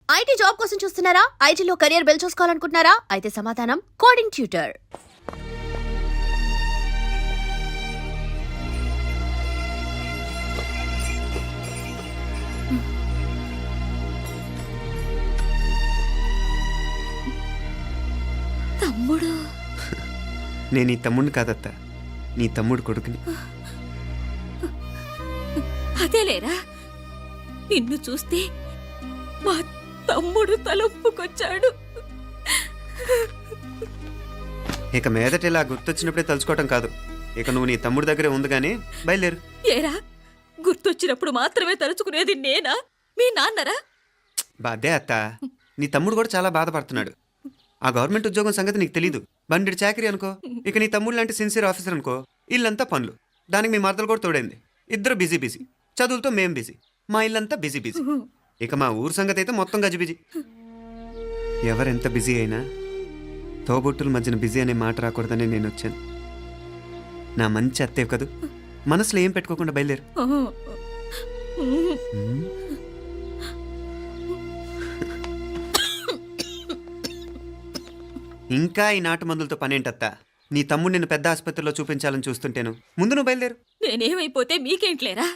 IT job కోసం చూస్తున్నారా? ఐటీలో కెరియర్ బిల్డ్ చూసుకోవాలనుకుంటున్నారా? అయితే సమాధానం కోడింగ్ ట్యూటర్. తమ్ముడు. నేను నీ తమ్ముడిని కాదత్తా, నీ తమ్ముడు కొడుకుని. అదేలేరా, నిన్ను చూస్తే మా తమ్ముడు తలొప్పుకొచ్చాడు. ఇక మీదట ఇలా గుర్తొచ్చినప్పుడే తలుచుకోవటం కాదు, ఇక నువ్వు నీ తమ్ముడి దగ్గరే ఉంది కానీ బయలుదేరు. ఏరా, గుర్తొచ్చినప్పుడు మాత్రమే తలుచుకునేది నేనా, మీ నాన్నరా? బాధే అత్త, నీ తమ్ముడు కూడా చాలా బాధపడుతున్నాడు. ఆ గవర్నమెంట్ ఉద్యోగం సంగతి నీకు తెలీదు. బండి చాకరీ అనుకో. ఇక నీ తమ్ముడు లాంటి సిన్సియర్ ఆఫీసర్ అనుకో, ఇల్లంతా పనులు. దానికి మీ మరదలు కూడా తోడైంది. ఇద్దరు బిజీ బిజీ, చదువులతో మేం బిజీ, మా ఇల్లంతా బిజీ బిజీ. ఇక మా ఊరు సంగతి అయితే మొత్తం గజిబిజీ. ఎవరెంత బిజీ అయినా తోబుట్టుల మధ్యన బిజీ అనే మాట రాకూడదని నేను వచ్చాను. నా మంచి అత్తేవి కదూ, మనసులో ఏం పెట్టుకోకుండా బయలుదేరు. ఇంకా ఈ నాటు మందులతో పనేంటత్తా? నీ తమ్ముడు నిన్ను పెద్ద ఆసుపత్రిలో చూపించాలని చూస్తుంటేను. ముందు నువ్వు బయలుదేరు. నేనేమైపోతే మీకేంట్లేరా,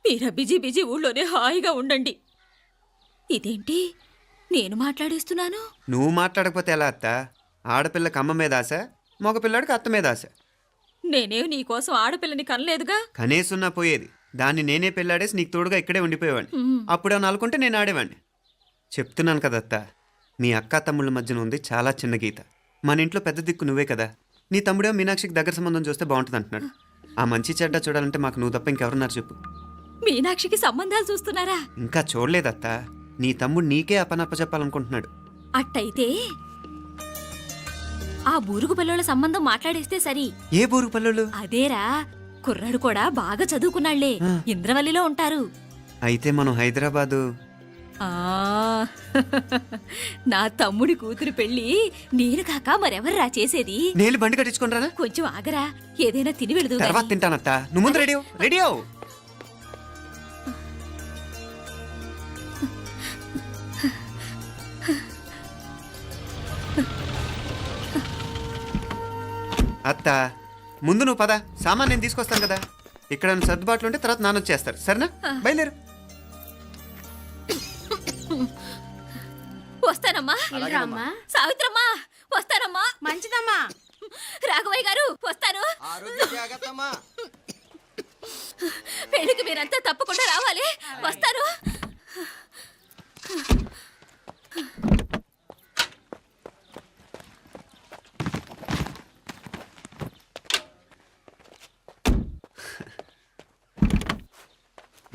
మీరా బిజీ బిజీ ఊళ్ళోనే హాయిగా ఉండండి. ఇదేంటి నేను మాట్లాడేస్తున్నాను? నువ్వు మాట్లాడకపోతే ఎలా అత్త? ఆడపిల్లకి అమ్మ మీద ఆశ, మగపిల్లాడికి అత్త మీద ఆశ. నేనేం నీకోసం ఆడపిల్లని కనలేదుగా. కనేసున్నా పోయేది. దాన్ని నేనే పెళ్ళాడేసి నీకు తోడుగా ఇక్కడే ఉండిపోయేవాడిని. అప్పుడేమన్నా అనుకుంటే నేను ఆడేవాడిని. చెప్తున్నాను కదత్తా, మీ అక్క తమ్ముళ్ళ మధ్యన ఉంది చాలా చిన్న గీత. మన ఇంట్లో పెద్ద దిక్కు నువ్వే కదా. నీ తమ్ముడే మీనాక్షికి దగ్గర సంబంధం చూస్తే బాగుంటుంది అంటున్నాడు. ఆ మంచి చెడ్డ చూడాలంటే మాకు నువ్వు తప్ప ఇంకెవరున్నారు చెప్పు? మీనాక్షికి సంబంధాలు చూస్తున్నారా? ఇంకా చూడలేదత్తా. నీ తమ్ముడు నీకే అపనప్ప చెప్పాలనుకుంటున్నాడు. అట్టయితే ఆ బూరుగు పిల్లల సంబంధం మాట్లాడేస్తే సరి. ఏ బూరుగు పల్లెలు? అదేరా, కుర్రాడు కూడా బాగా చదువుకున్నాళ్లే, ఇంద్రవల్లిలో ఉంటారు. అయితే మనం హైదరాబాదు. ఆ నా తమ్ముడి కూతురు పెళ్లి నేను కాక మరెవర్రా చేసేది? నేను బండి కట్టించుకుంటారా? కొంచెం ఆగరా, ఏదైనా తిని వెళదు. తర్వాత తింటానత్తా. నువ్వు ముందు రెడీ రెడీ అవు. అత్త, ముందు నువ్వు పద. సామాన్ నేను తీసుకొస్తాను కదా. ఇక్కడ సర్దుబాట్లు ఉంటే తర్వాత నాన్న వచ్చేస్తారు. సరేనా? బయలుదేరు. వస్తానమ్మా. సావిత్రమ్మా వస్తానమ్మా. మంచిదమ్మా. రాఘవయ్య గారు వస్తాను. పెళ్లికి మీరంతా తప్పకుండా రావాలి. వస్తాను.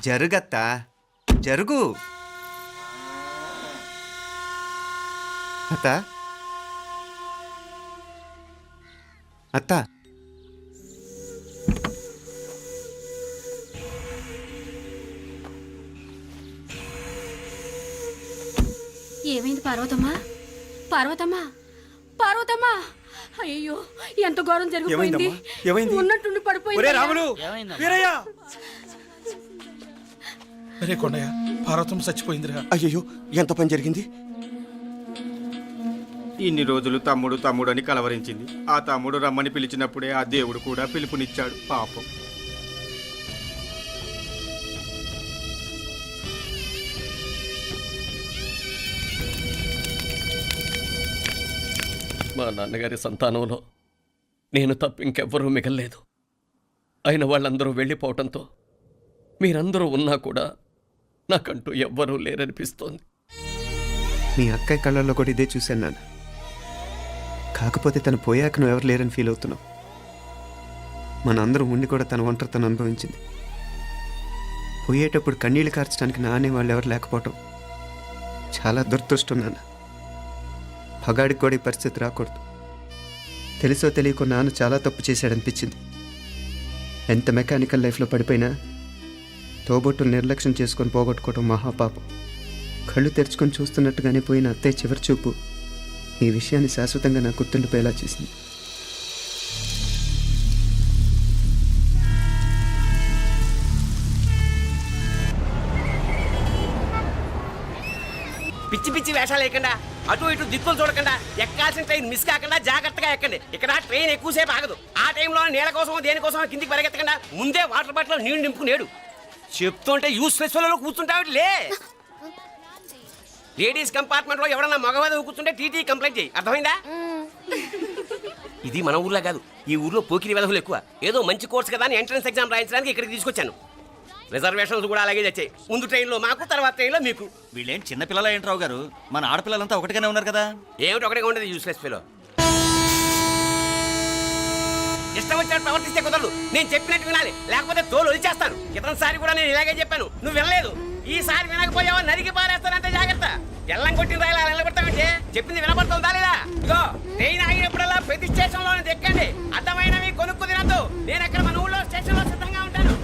జరుగత్తా, జరుగు. అత్త, అత్త, ఏమైంది పార్వతమ్మా? పార్వతమ్మా, పార్వతమ్మా, అయ్యో ఎంత ఘోరం జరిగిపోయింది. ఉన్నట్టుండి పడిపోయింది. కొండయ్య, పార్వతమ్మ చచ్చిపోయిందిరా. అయ్యో, ఎంత పని జరిగింది? ఇన్ని రోజులు తమ్ముడు తమ్ముడు అని కలవరించింది. ఆ తమ్ముడు రమ్మని పిలిచినప్పుడే ఆ దేవుడు కూడా పిలుపునిచ్చాడు. పాపం. మా నాన్నగారి సంతానంలో నేను తప్ప ఇంకెవ్వరూ మిగల్లేదు. అయిన వాళ్ళందరూ వెళ్ళిపోవటంతో మీరందరూ ఉన్నా కూడా నాకంటూ ఎవ్వరూ లేరనిపిస్తోంది. మీ అక్కయ్య కళ్ళల్లో కూడా ఇదే చూశాను నాన్న. కాకపోతే తను పోయాక నువ్వు ఎవరు లేరని ఫీల్ అవుతున్నావు. మనందరం ఉండి కూడా తన ఒంటరితను అనుభవించింది. పోయేటప్పుడు కన్నీళ్లు కార్చడానికి నానే వాళ్ళు ఎవరు లేకపోవటం చాలా దురదృష్టం నాన్న. పగాడికి కూడా ఈ పరిస్థితి రాకూడదు. తెలుసో తెలియకో నాన్న చాలా తప్పు చేశాడనిపించింది. ఎంత మెకానికల్ లైఫ్లో పడిపోయినా తోబొట్టులు నిర్లక్ష్యం చేసుకొని పోగొట్టుకోవటం మహాపాపం. కళ్ళు తెరుచుకొని చూస్తున్నట్టుగానే పోయిన అత్తయ్య చివరి చూపు ఈ విషయాన్ని శాశ్వతంగా నాకు గుర్తుండిపోయేలా చేసింది. పిచ్చి పిచ్చి వేషాలు వేయకుండా అటు ఇటు దిక్కులు చూడకుండా ఎక్కాల్సిన ట్రైన్ మిస్ కాకుండా జాగ్రత్తగా ఎక్కండి. ఇక్కడ ట్రైన్ ఎక్కువసేపు ఆగదు. ఆ టైంలో నీళ్ళ కోసం దేనికోసం కిందికి పరిగెత్తకుండా ముందే వాటర్ బాటిల్ నీళ్లు నింపుకునేడు. చెప్తుంటే యూస్లెస్ లో కూర్చుంటావు లే. లేడీస్ కంపార్ట్మెంట్ లో ఎవరన్నా మగవాద కూర్చుంటే టీటీ కంప్లైంట్ చేయి. అర్థమైందా? ఇది మన ఊర్లో కాదు, ఈ ఊర్లో పోకిరి వెధవులు ఎక్కువ. ఏదో మంచి కోర్స్ కదా అని ఎంట్రన్స్ ఎగ్జామ్ రాయించడానికి ఇక్కడికి తీసుకొచ్చాను. రిజర్వేషన్స్ కూడా అలాగే వచ్చాయి. ముందు ట్రైన్లో మాకు, తర్వాత ట్రైన్లో మీకు. వీళ్ళేం చిన్న పిల్లల ఏంట్రావు గారు, మన ఆడపిల్లలంతా ఒకటిగానే ఉన్నారు కదా. ఏమిటి ఒకటిగా ఉండేది యూస్లెస్ ఫెలో. ఇష్టం వచ్చినట్టు ప్రవర్తిస్తే కుదరదు. నేను చెప్పినట్టు వినాలి, లేకపోతే తోలు వచ్చేస్తాను. క్రితంసారి కూడా నేను ఇలాగే చెప్పాను, నువ్వు వినలేదు. ఈసారి వినకపోయావో నరికి పారేస్తానంటే జాగ్రత్త. ఎల్లం కొట్టిన రాయిలా నిలబడతామంటే చెప్పింది వినపడుతుందా లేదా? ఇగో ట్రైన్ ఆగినప్పుడల్లా ప్రతి స్టేషన్ లో ఎక్కండి. అర్థమైనవి కొనుక్కు తినద్దు. నేను అక్కడ మన ఊళ్ళో స్టేషన్ లో సిద్ధంగా ఉంటాను.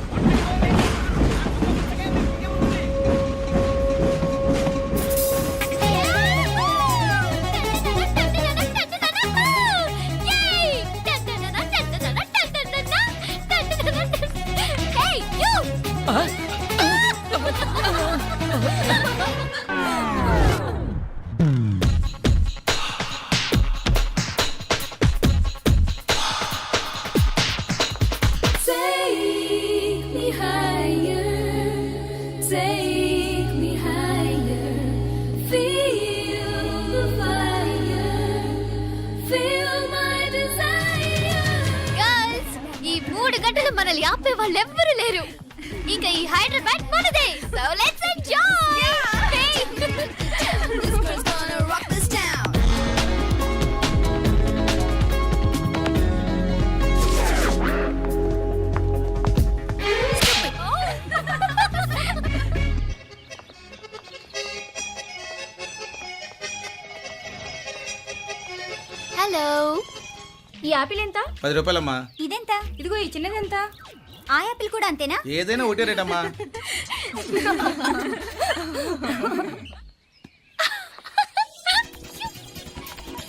మనల్ని ఆపే వాళ్ళు ఎవ్వరు లేరు. ఇంకా ఈ హైదరాబాద్ మనదే. So let's enjoy. హలో, ఈ యాపిల్ ఎంత? 10 రూపాయలమ్మా. ఇదెంత? ఇదిగో ఈ చిన్నది ఎంత? ఆ యాపిల్ కూడా అంతేనా? ఏదైనా ఒకటే రేటమ్మా.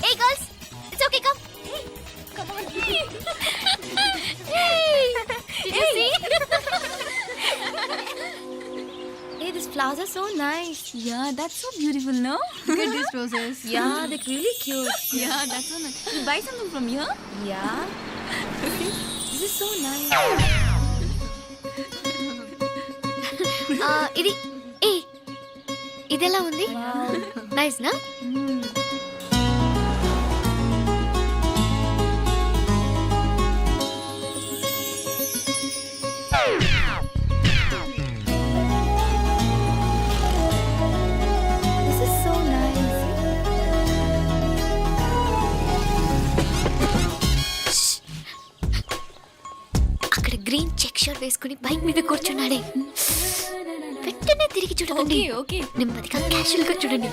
Hey girls, it's okay, come. Come on. Hey, did you see? Hey, these flowers are so nice. Yeah, that's so beautiful, no? Look at these roses. Yeah, they're really cute. Yeah, that's so nice. You buy something from here? Yeah. This is so nice. ఇది ఏ ఇదెలా ఉంది? Nice నా? This is so nice. అక్కడ green check shirt వేసుకుని bike మీద కూర్చున్నాడే. వెంటనే తిరిగి చూడకండి. ఓకే. నెమ్మదిగా క్యాషువల్ గా చూడండి.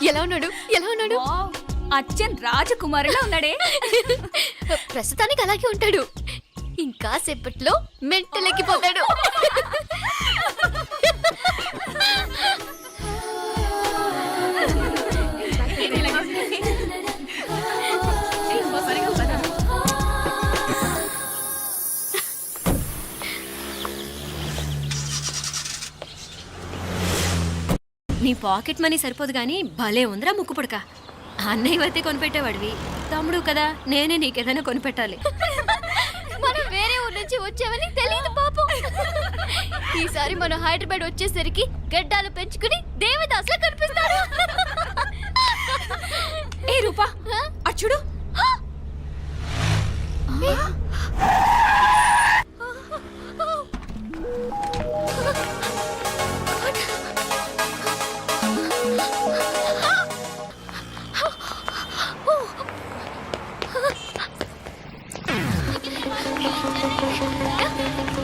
ఎలా ఉన్నాడు? ఎలా ఉన్నాడు? అచ్చన్ రాజకుమారిలా ఉన్నాడే. ప్రస్తుతానికి అలాగే ఉంటాడు. ఇంకా సేపట్లో మెంటలెక్కిపోతాడు. నీ పాకెట్ మనీ సరిపోదు గానీ భలే ఉందిరా ముక్కు పుడక. అన్నయ్య అయితే కొనిపెట్టేవాడివి, తమ్ముడు కదా నేనే నీకేదైనా కొనిపెట్టాలి. మనం వేరే ఊరు నుంచి వచ్చామని తెలియదు పాపం. ఈసారి మనం హైదరాబాద్ వచ్చేసరికి గడ్డాలు పెంచుకుని దేవదాసులా కనిపిస్తారు. ఏ రూపా అచ్చుడు.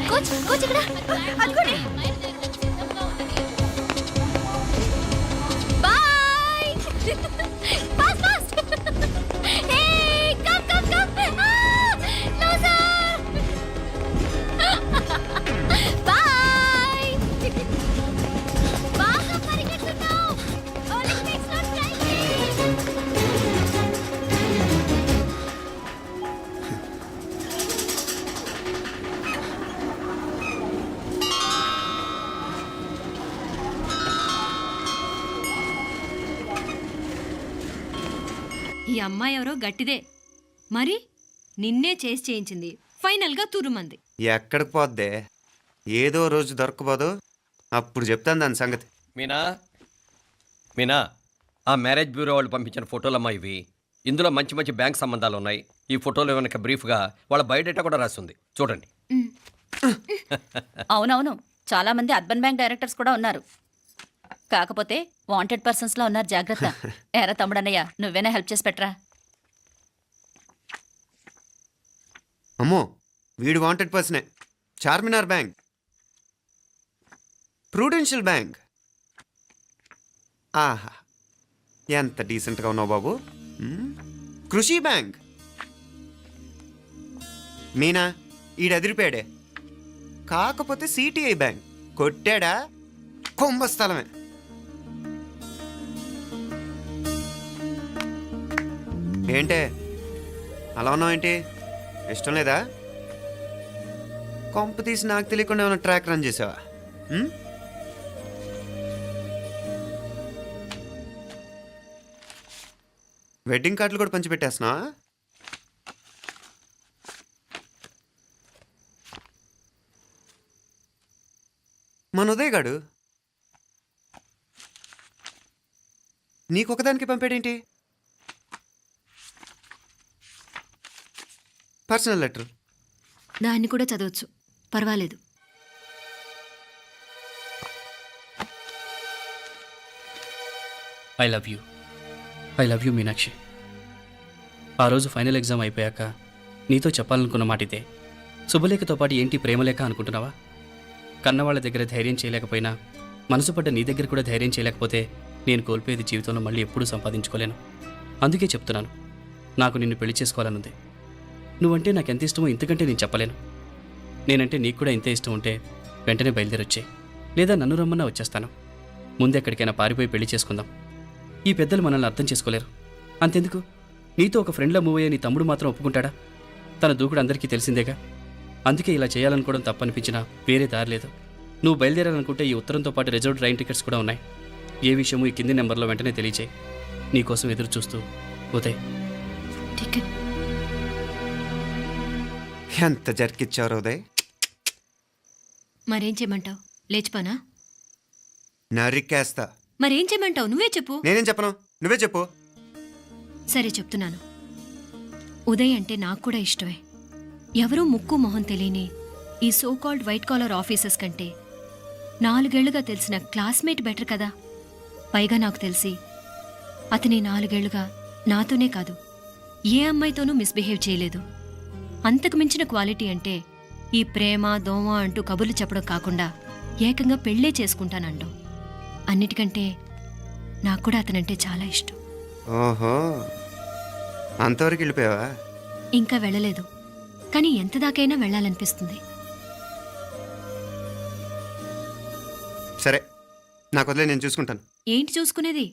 కోచ్ కోచ్ ఇక్కడ అనుకోండి. Bye. Fast fast. Hey come come come. లాస్ ఈ అమ్మాయి ఎవరో గట్టిదే మరి నిన్నే చేసి చేయించింది ఫైనల్గా తురుమంది. ఎక్కడికి పోద్దే? ఏదో రోజు దొరకపోదు, అప్పుడు చెప్తాను దాని సంగతి. మీనా ఆ మ్యారేజ్ బ్యూరో వాళ్ళు పంపించిన ఫోటోలమ్మా ఇవి. ఇందులో మంచి మంచి బ్యాంక్ సంబంధాలు ఉన్నాయి. ఈ ఫోటోలో వెనక బ్రీఫ్గా వాళ్ళ బయోడేటా కూడా రాస్తుంది, చూడండి. అవునవును, చాలా మంది అర్బన్ బ్యాంక్ డైరెక్టర్స్ కూడా ఉన్నారు. కాకపోతే వాంటెడ్ పర్సన్స్ లో ఉన్నారు, జాగ్రత్త. ఎరా తమ్ముడన్నయ్య, నువ్వేనా హెల్ప్ చేసి పెట్టరా? అమ్మో, వీడు వాంటెడ్ పర్సనే. Charminar bank, prudential bank. ఆహా, ఎంత డీసెంట్గా ఉన్నావు బాబు. కృషి బ్యాంక్. మీనా ఈడు ఎదిరిపోయాడే. కాకపోతే సిటిఐ బ్యాంక్ కొట్టాడా కుంభస్థలమే. ఏంటే అలా ఉన్నావు ఏంటి? ఇష్టం లేదా? కొంప తీసి నాకు తెలియకుండా ఏమైనా ట్రాక్ రన్ చేసావా? వెడ్డింగ్ కార్డులు కూడా పంచిపెట్టేస్తున్నా. మన ఉదయ్ గాడు నీకొకదానికి పంపాడేంటి? Personal letter. దాన్ని కూడా చదవచ్చు, పర్వాలేదు. I love you Meenakshi. ఆ రోజు ఫైనల్ ఎగ్జామ్ అయిపోయాక నీతో చెప్పాలనుకున్న మాట ఇదే. శుభలేఖతో పాటు ఏంటి ప్రేమలేఖ అనుకుంటున్నావా? కన్నవాళ్ళ దగ్గర ధైర్యం చేయలేకపోయినా మనసు పడ్డ నీ దగ్గర కూడా ధైర్యం చేయలేకపోతే నేను కోల్పోయేది జీవితంలో మళ్ళీ ఎప్పుడూ సంపాదించుకోలేను. అందుకే చెప్తున్నాను, నాకు నిన్ను పెళ్లి చేసుకోవాలనుంది. నువ్వంటే నాకు ఎంత ఇష్టమో ఇంతకంటే నేను చెప్పలేను. నేనంటే నీకు కూడా ఇంతే ఇష్టం ఉంటే వెంటనే బయలుదేరొచ్చే, లేదా నన్ను రమ్మన్నా వచ్చేస్తాను. ముందెక్కడికైనా పారిపోయి పెళ్లి చేసుకుందాం. ఈ పెద్దలు మనల్ని అర్థం చేసుకోలేరు. అంతెందుకు, నీతో ఒక ఫ్రెండ్లా మూవ్ అయ్యే నీ తమ్ముడు మాత్రం ఒప్పుకుంటాడా? తన దూకుడు అందరికీ తెలిసిందేగా. అందుకే ఇలా చేయాలనుకోవడం తప్పనిపించినా వేరే దారి లేదు. నువ్వు బయలుదేరాలనుకుంటే ఈ ఉత్తరంతో పాటు రిజర్వ్ ట్రైన్ టికెట్స్ కూడా ఉన్నాయి. ఏ విషయమూ ఈ కింది నెంబర్లో వెంటనే తెలియచేయి. నీకోసం ఎదురు చూస్తూ ఉదయ్. టికెట్ ఎంత జరికిచ్చారు ఉదయ్. మరేం చేయమంటావు? లేచిపోనా? నరికేస్తా. మరేం చేయమంటావు? నువ్వే చెప్పు. నేనేం చెప్పను, నువ్వే చెప్పు. సరే చెప్తున్నాను. ఉదయ్ అంటే నాకు కూడా ఇష్టమే. ఎవరూ ముక్కు మొహం తెలియని ఈ so called white collar officers కంటే 4 ఏళ్లుగా తెలిసిన క్లాస్మేట్ బెటర్ కదా. పైగా నాకు తెలిసి అతని 4 ఏళ్లుగా నాతోనే కాదు ఏ అమ్మాయితోనూ మిస్బిహేవ్ చేయలేదు. అంతకు మించిన క్వాలిటీ అంటే ఈ ప్రేమ దోమ అంటూ కబుర్లు చెప్పడం కాకుండా ఏకంగా పెళ్ళే చేసుకుంటానండు. అన్నిటికంటే నాకు కూడా అతనంటే చాలా ఇష్టం. ఓహో, అంతవరకు వెళ్ళిపోయావా? ఇంకా వెళ్ళలేదు, కానీ ఎంత దాకైనా వెళ్ళాలనిపిస్తుంది. సరే, నాకు వదిలే, నేను చూసుకుంటాను. ఏంటి చూసుకునేది?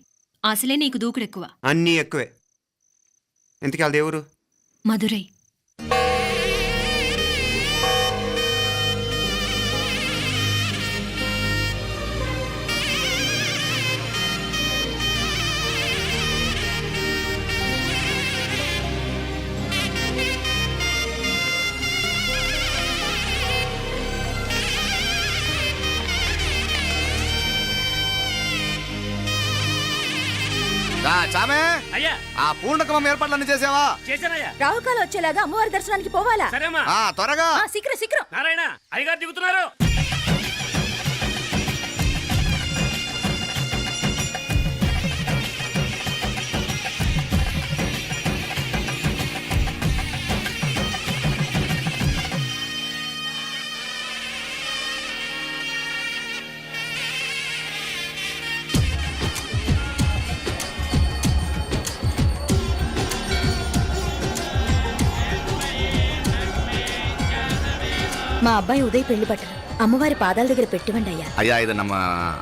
అసలే నీకు దూకుడెక్కువ. అన్నీ ఎక్కువే. ఇంతకీ వాళ్ళ దేవురు? మధురై. చామే, అయ్యా ఆ పూర్ణకమం ఏర్పాట్లన్నీ చేసావా? చేశానయ్యా. రాహుకాలం వచ్చేలాగా అమ్మవారి దర్శనానికి పోవాలా? సరేమ్మా. త్వరగా. శీఘ్రం శీఘ్రం. నారాయణ అయ్యగారు దిగుతున్నారు. మా అబ్బాయి ఉదయ్ పెళ్లి బట్టలు అమ్మవారి పాదాల దగ్గర పెట్టివండి అయ్యా. అయ్యా, ఇది నమ్మ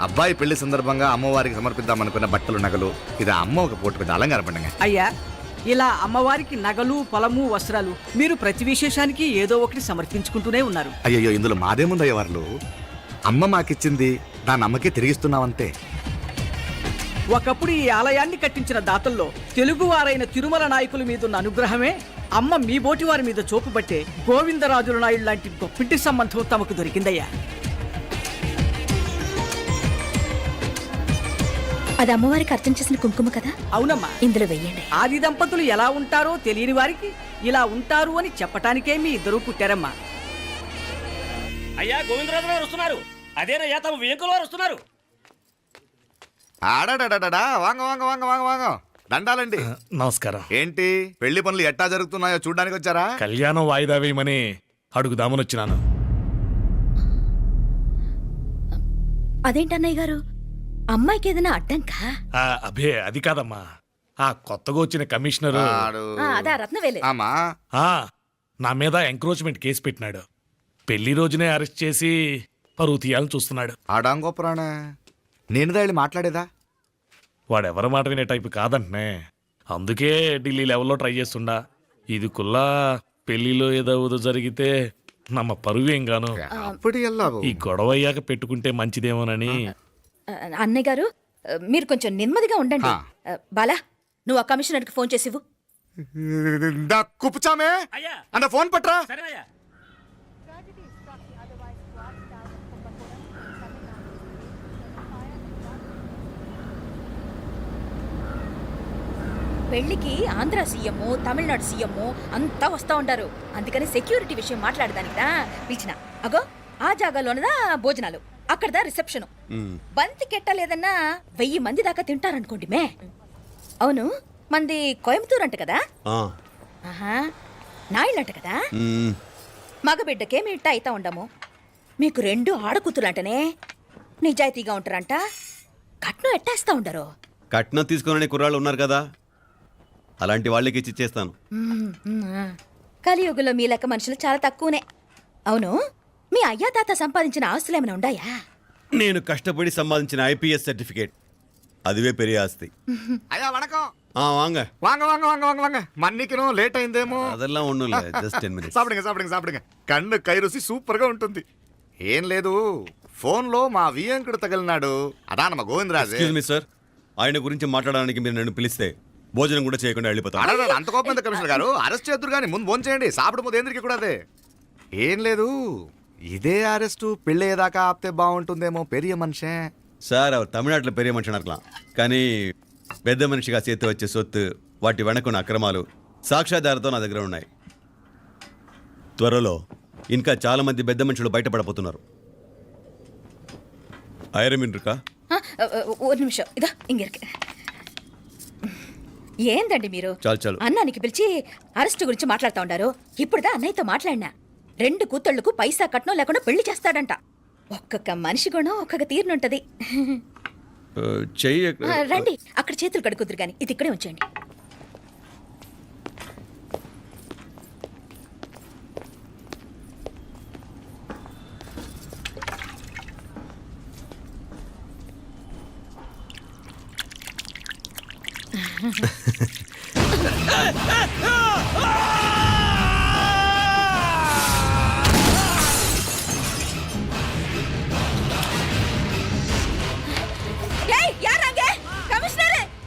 అబ్బాయి పెళ్లి సందర్భంగా అమ్మవారికి సమర్పిద్దామనుకున్న బట్టలు నగలు. ఇది అమ్మ ఒక పూట పెద్ద అలంకార పండుగ. అయ్యా, ఇలా అమ్మవారికి నగలు పొలము వస్త్రాలు మీరు ప్రతి విశేషానికి ఏదో ఒకటి సమర్పించుకుంటూనే ఉన్నారు. అయ్యో, ఇందులో మాదేముందయ్య వాళ్ళు. అమ్మ మాకిచ్చింది దాని అమ్మకే తిరిగిస్తున్నావంతే. ఒకప్పుడు ఈ ఆలయాన్ని కట్టించిన దాతల్లో తెలుగువారైన తిరుమల నాయకుల మీదున్న అనుగ్రహమే అమ్మ మీ బోటి వారి మీద చూపుబట్టే గోవిందరాజుల నాయుడు లాంటి గొప్పింటి సంబంధం తమకు దొరికిందయ్యా. అది అమ్మవారికి అర్థం చేసిన కుంకుమ కదా? అవునమ్మా. ఇందులో వెయ్యండి. ఆది దంపతులు ఎలా ఉంటారో తెలియని వారికి ఇలా ఉంటారు అని చెప్పటానికే మీ ఇద్దరు పుట్టారమ్మా. అయ్యా గోవిందరాజు గారు వస్తున్నారు. అదేనయ్యా తమ వెంకుల వారు వస్తున్నారు. ఆడాడా వాంగ వాంగ వాంగ వాంగ వాంగ దండాలండి. నమస్కారం. ఏంటి పెళ్లి పనులు ఎట్టా జరుగుతున్నాయో చూడడానికి వచ్చారా? కళ్యాణం వాయిదా వేయమని అడుగుదామని వచ్చినాను. అదేంటన్నయ్య గారు, అమ్మాయికి ఏదైనా అడ్డంకా? అభే అది కాదమ్మా, ఆ కొత్తగా వచ్చిన కమిషనరు అదా రత్నవేలే. ఆమా నా మీద ఎంక్రోచ్మెంట్ కేసు పెట్టినాడు. పెళ్లి రోజునే అరెస్ట్ చేసి పరువు తీయాలని చూస్తున్నాడు. ఆడాంగో పురాణ నేను వెళ్ళి మాట్లాడేదా? వాడెవరి మాట వినే టైపు కాదంటనే. అందుకే ఢిల్లీ లెవెల్లో ట్రై చేస్తుండా. ఇది కుల్లా పెళ్లిలో ఏదో జరిగితే నమ్మ పరువేం గాను. అప్పుడు ఎల్లావు. ఈ గొడవ అయ్యాక పెట్టుకుంటే మంచిదేమోనని. అన్నయ్య గారు మీరు కొంచెం నెమ్మదిగా ఉండండి. బాలా, నువ్వు ఆ కమిషనర్కి ఫోన్ చేసివు. కుప్పుచామే అయ్యా అన్న ఫోన్ పట్రా. సరేనయ్యా. పెళ్లికి ఆంధ్ర సీఎం, తమిళనాడు సీఎం అంతా వస్తా ఉంటారు. అందుకని సెక్యూరిటీ విషయం మాట్లాడదానికిదా పిలిచిన. అగో ఆ జాగాలోనదా భోజనాలు, అక్కడదా రిసెప్షన్. బంతి కెట్టలేదన్నా 1000 మంది దాకా తింటారనుకోండి మే. అవును, మంది కోయంబత్తూర్ అంట కదా? ఆహా, నాయుళ్ళంట కదా? మగబిడ్డకేమి ఇట్ట అయితా ఉండము. మీకు 2 ఆడకూతురంటనే నిజాయితీగా ఉంటారంట. కట్నం ఎట్టేస్తా ఉండరు. కట్నం తీసుకునే కుర్రాళ్ళు ఉన్నారు కదా, అలాంటి వాళ్ళకి ఇచ్చేస్తాను. కలియుగంలో మీ లెక్క మనుషులు చాలా తక్కువనే. అవును, మీ అయ్యా తాత సంపాదించిన ఆస్తులు ఏమైనా ఉండాయా? నేను కష్టపడి సంపాదించిన ఐపీఎస్ సర్టిఫికేట్, అదివే పెరిగే ఆస్తి. అయ్యా వణకం. వాంగ వాంగ వాంగ వాంగ వాంగ వాంగ మన్నికిను లేట్ అయిందేమో. అదెల్లా ఉండు, జస్ట్ 10 minutes. సాப்பிடுங்க కన్ను కైరుసి సూపర్ గా ఉంటుంది. ఏం లేదు, ఫోన్ లో మా వియంకుడు తగిలినాడు. అదా నమ్మ గోవిందరాజు. ఎక్స్క్యూజ్ మీ సార్, ఆయన గురించి మాట్లాడడానికి మీరు నన్ను పిలిస్తే భోజనం కూడా చేయకుండా వెళ్ళిపోతాను. అంత కోపం ఎంత కమిషనర్ గారు? అరెస్ట్ చేద్దరు కానీ ముందు ఫోన్ చేయండి. సాపిడు ముందు ఎందుకు కూడా అదే. ఏం లేదు, ఇదే అరెస్టు పెళ్ళేదాకా ఆపితే బాగుంటుందేమో. పెరియ మనిషే సార్, அவர் తమిళనాడులో పెరియ మనిషి అనర్కలాం, కానీ పెద్ద మనిషిగా చేతి వచ్చే సొత్తు, వాటి వెనకున్న అక్రమాలు సాక్ష్యాధారతో నా దగ్గర ఉన్నాయి. త్వరలో ఇంకా చాలా మంది పెద్ద మనుషులు బయటపడబోతున్నారు. ఐరమిన్రుకా ஒரு நிமிஷம் இதா இங்க இருக்கு. ఏందండి మీరు? చాలు అన్నానికి పిలిచి అరెస్ట్ గురించి మాట్లాడుతూ ఉండారు. ఇప్పుడుదా అన్నయ్యతో మాట్లాడినా. 2 కూతుళ్లకు పైసా కట్నం లేకుండా పెళ్లి చేస్తాడంట. ఒక్కొక్క మనిషి గుణం ఒక్కొక్క తీరునుంటది. చెయ్యి రండి, అక్కడ చేతులు కడుకుదురు గాని ఇది ఇక్కడే ఉంచండి.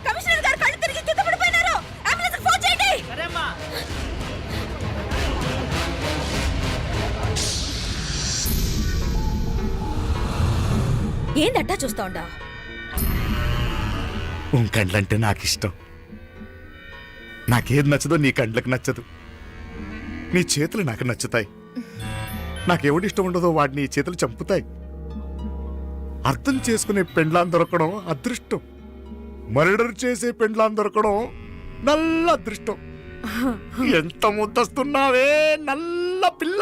కమిషనర్ గారు కళ్ళు తిరిగి కింద పడిపోయినారు. అంబులెన్స్ ఫోన్ చేయండి. ఏందట్టా చూస్తా ఉండా? కండ్లంటే నాకు ఇష్టం. నాకేది నచ్చదో నీ కండ్లకు నచ్చదు. నీ చేతులు నాకు నచ్చుతాయి. నాకెవడి ఇష్టం ఉండదో వాడిని నీ చేతులు చంపుతాయి. అర్థం చేసుకునే పెండ్లాం దొరకడం అదృష్టం. మర్డర్ చేసే పెండ్లాం దొరకడం నల్ల అదృష్టం. ఎంత ముద్దస్తున్నావే నల్ల పిల్ల.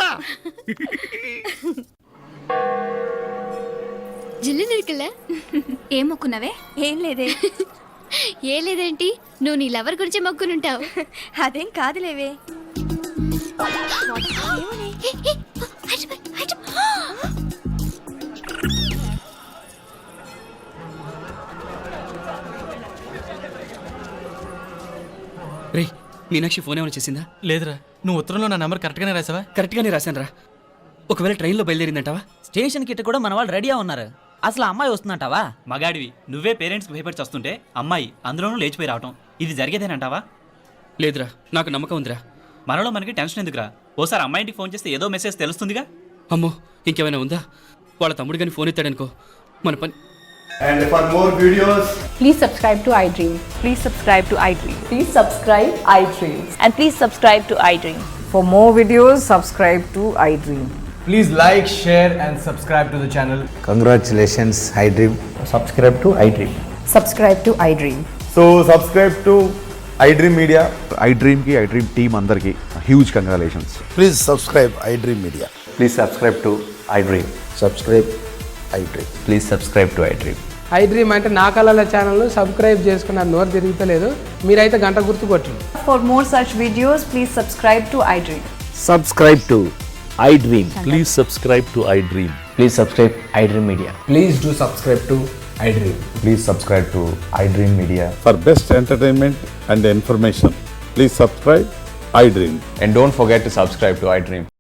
జిల్లు నిరుకుల ఏం మొక్కున్నావే? ఏం లేదే. ఏ లేదేంటి, నువ్వు నీ లవర్ గురించి మొక్కునుంటావు. అదేం కాదులేవే. రే, మీనాక్షి ఫోన్ ఏమైనా చేసిందా? లేదురా, నువ్వు ఉత్తరంలో నా నెంబర్ కరెక్ట్గానే రాసావా? కరెక్ట్గానే రాశాను రా. ఒకవేళ ట్రైన్లో బయలుదేరిందంటావా? స్టేషన్ కిட்ட కూడా మన వాళ్ళు రెడీగా ఉన్నారు. అసలు అమ్మాయి వస్తుందంటావా? మగాడివి నువ్వే పేరెంట్స్కి భయపడి వస్తుంటే అమ్మాయి అందులోనూ లేచిపోయి రావటం ఇది జరిగేదేనంటావా? లేదురా, నాకు నమ్మకం ఉందిరా. మనలో మనకి టెన్షన్ ఎందుకురా? ఓసారి అమ్మాయి ఇంటికి ఫోన్ చేస్తే ఏదో మెసేజ్ తెలుస్తుందిగా. అమ్మో, ఇంకేమైనా ఉందా? వాళ్ళ తమ్ముడు కానీ ఫోన్ ఎత్తాడనుకో, మన పని. And for more videos, Please subscribe to iDream. Please subscribe to iDream. Please subscribe iDream. And please subscribe to iDream. For more videos, subscribe to iDream. Please like, share and subscribe to the channel. Congratulations iDream. Subscribe to iDream. Subscribe to iDream. so subscribe to iDream Media. iDream ki iDream team andarki huge congratulations. Please subscribe iDream media. Please subscribe to iDream. Subscribe iDream. Please subscribe to iDream. iDream అంటే నా కళల channel subscribe చేసుకున్న నోరు తిరుగుతలేదు. మీరైతే గంట గుర్తు కొట్టండి. For more such videos, please subscribe to iDream. Subscribe to iDream. Please subscribe to iDream. Please subscribe iDream media. Please do subscribe to iDream. Please subscribe to iDream Media. For best entertainment and information, please subscribe iDream. And don't forget to subscribe to iDream.